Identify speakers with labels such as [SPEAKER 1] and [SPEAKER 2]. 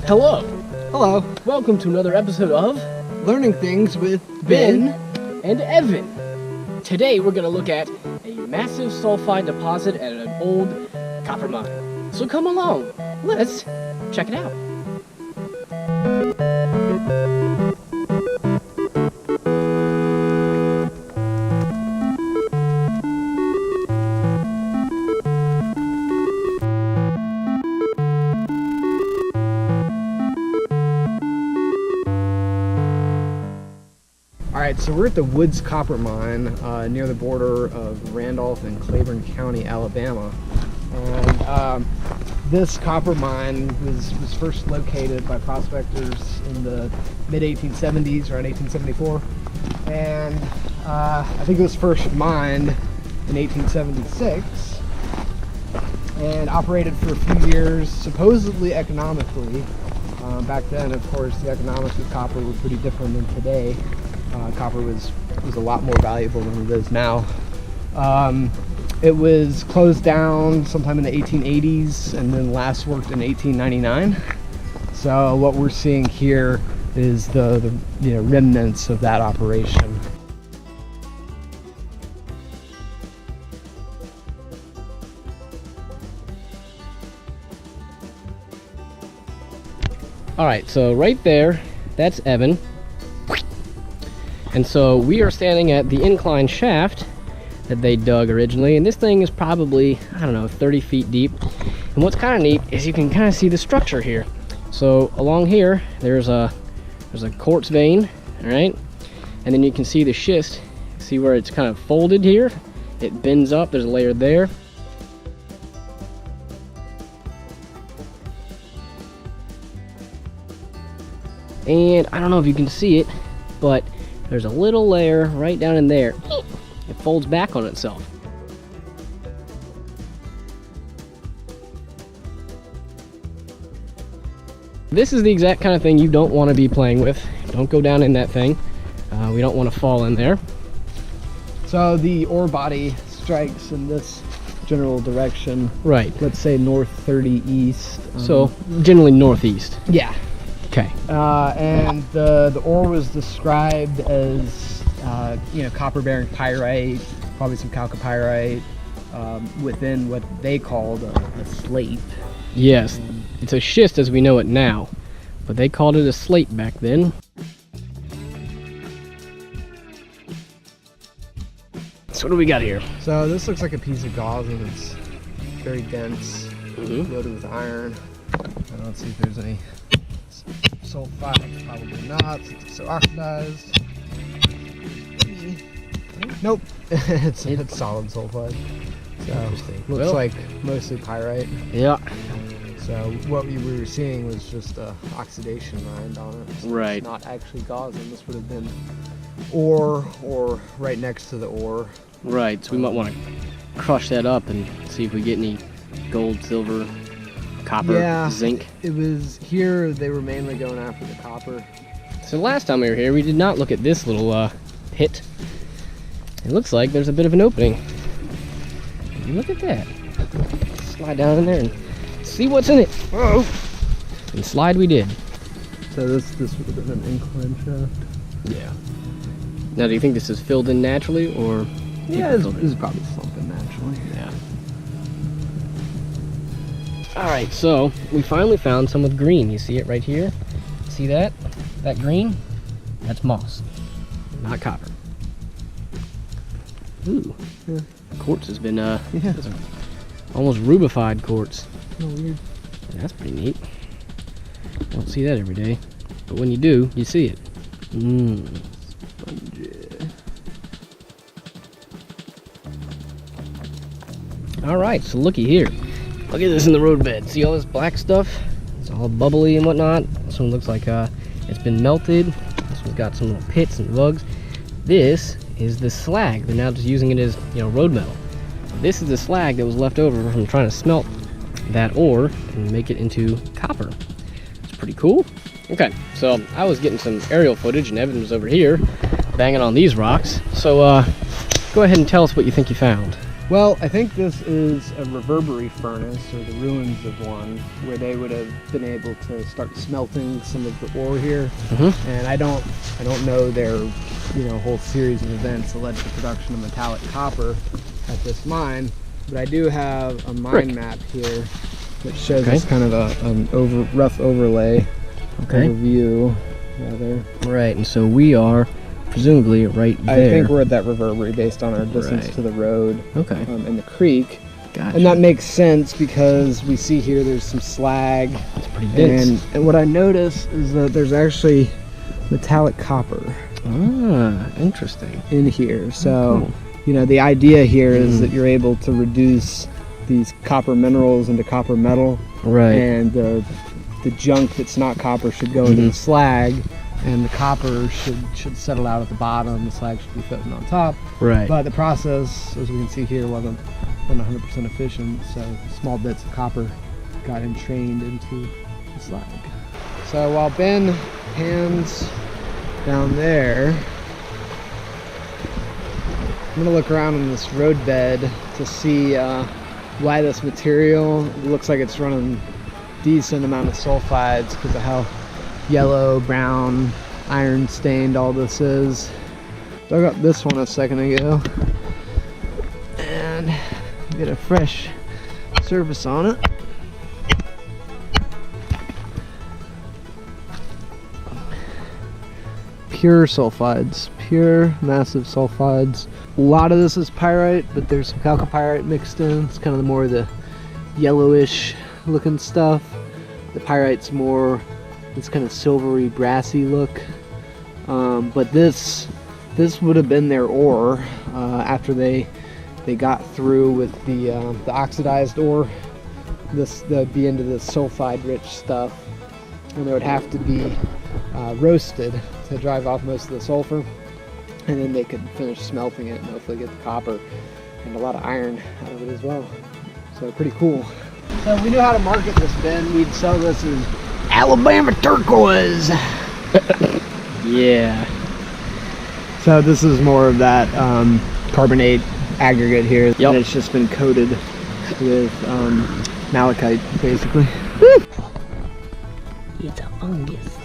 [SPEAKER 1] Hello,
[SPEAKER 2] Hello.
[SPEAKER 1] welcome to another episode of
[SPEAKER 2] Learning things with
[SPEAKER 1] Ben and Evan. Today we're going to look at a massive sulfide deposit at an old copper mine. So come along, let's check it out.
[SPEAKER 2] Alright, so we're at the Woods Copper Mine near the border of Randolph and Claiborne County, Alabama. And this copper mine was first located by prospectors in the mid-1870s, around 1874. And I think it was first mined in 1876 and operated for a few years, supposedly economically. Back then, of course, the economics of copper were pretty different than today. Copper was a lot more valuable than it is now. It was closed down sometime in the 1880s and then last worked in 1899. So what we're seeing here is the remnants of that operation.
[SPEAKER 1] All right, so right there, that's Evan. And so we are standing at the incline shaft that they dug originally, and this thing is probably, I don't know, 30 feet deep. And what's kind of neat is you can kind of see the structure here. So along here, there's a quartz vein, all right? And then you can see the schist. See where it's kind of folded here? It bends up, there's a layer there. And I don't know if you can see it, but there's a little layer right down in there. It folds back on itself. This is the exact kind of thing you don't want to be playing with. Don't go down in that thing. We don't want to fall in there.
[SPEAKER 2] So the ore body strikes in this general direction.
[SPEAKER 1] Right.
[SPEAKER 2] Let's say north 30 east.
[SPEAKER 1] So generally northeast.
[SPEAKER 2] Yeah.
[SPEAKER 1] Okay.
[SPEAKER 2] And the ore was described as copper-bearing pyrite, probably some chalcopyrite, within what they called a slate.
[SPEAKER 1] Yes, it's a schist as we know it now, but they called it a slate back then. So what do we got here?
[SPEAKER 2] So this looks like a piece of gauze and it's very dense, loaded with iron. I don't see if there's any sulfide, probably not, since it's so oxidized. Nope, it's solid sulfide. So looks like mostly pyrite.
[SPEAKER 1] Yeah.
[SPEAKER 2] So what we were seeing was just oxidation rind on it. So
[SPEAKER 1] right.
[SPEAKER 2] It's not actually gauze, and this would have been ore or right next to the ore.
[SPEAKER 1] Right. So we might want to crush that up and see if we get any gold, silver, copper, zinc.
[SPEAKER 2] It was here they were mainly going after the copper.
[SPEAKER 1] So last time we were here, we did not look at this little pit. It looks like there's a bit of an opening. Look at that. Slide down in there and see what's in it. Whoa! And slide we did.
[SPEAKER 2] So this would have been an incline shaft.
[SPEAKER 1] Yeah. Now, do you think this is filled in naturally, or?
[SPEAKER 2] Yeah, this is probably slumping naturally.
[SPEAKER 1] Yeah. All right, so we finally found some with green. You see it right here? See that? That green? That's moss, not copper. Ooh.
[SPEAKER 2] Yeah.
[SPEAKER 1] Quartz has been almost rubified quartz.
[SPEAKER 2] Oh, weird.
[SPEAKER 1] That's pretty neat. Don't see that every day, but when you do, you see it.
[SPEAKER 2] Spongy.
[SPEAKER 1] All right, so looky here. Look at this in the roadbed. See all this black stuff? It's all bubbly and whatnot. This one looks like it's been melted. This one's got some little pits and bugs. This is the slag. They're now just using it as, road metal. This is the slag that was left over from trying to smelt that ore and make it into copper. It's pretty cool. Okay, so I was getting some aerial footage and Evan was over here banging on these rocks. So go ahead and tell us what you think you found.
[SPEAKER 2] Well, I think this is a reverbery furnace, or the ruins of one, where they would have been able to start smelting some of the ore here. And I don't know their, whole series of events that led to the production of metallic copper at this mine, but I do have a mine map here that shows us kind of a rough overlay, overview, rather.
[SPEAKER 1] Right, and so we are presumably right there.
[SPEAKER 2] I think we're at that reverbery based on our distance to the road and the creek.
[SPEAKER 1] Gotcha.
[SPEAKER 2] And that makes sense because we see here there's some slag.
[SPEAKER 1] It's pretty dense.
[SPEAKER 2] And what I notice is that there's actually metallic copper.
[SPEAKER 1] Ah, interesting.
[SPEAKER 2] In here. So, the idea here is that you're able to reduce these copper minerals into copper metal.
[SPEAKER 1] Right.
[SPEAKER 2] And the junk that's not copper should go into the slag. And the copper should settle out at the bottom. The slag should be floating on top.
[SPEAKER 1] Right.
[SPEAKER 2] But the process, as we can see here, wasn't 100% efficient. So small bits of copper got entrained into the slag. So while Ben pans down there, I'm gonna look around on this roadbed to see why this material looks like it's running decent amount of sulfides because of how yellow, brown, iron stained all this is. Dug up this one a second ago and get a fresh surface on it. Pure sulfides, pure massive sulfides. A lot of this is pyrite, but there's some chalcopyrite mixed in. It's kind of more the yellowish looking stuff. The pyrite's more this kind of silvery, brassy look. But this would have been their ore after they got through with the oxidized ore. They'd be into the sulfide-rich stuff, and they would have to be roasted to drive off most of the sulfur, and then they could finish smelting it and hopefully get the copper and a lot of iron out of it as well. So pretty cool. So we knew how to market this, Ben. We'd sell this as Alabama turquoise.
[SPEAKER 1] Yeah.
[SPEAKER 2] So this is more of that carbonate aggregate here.
[SPEAKER 1] Yep.
[SPEAKER 2] And it's just been coated with malachite, basically.
[SPEAKER 1] It's a fungus.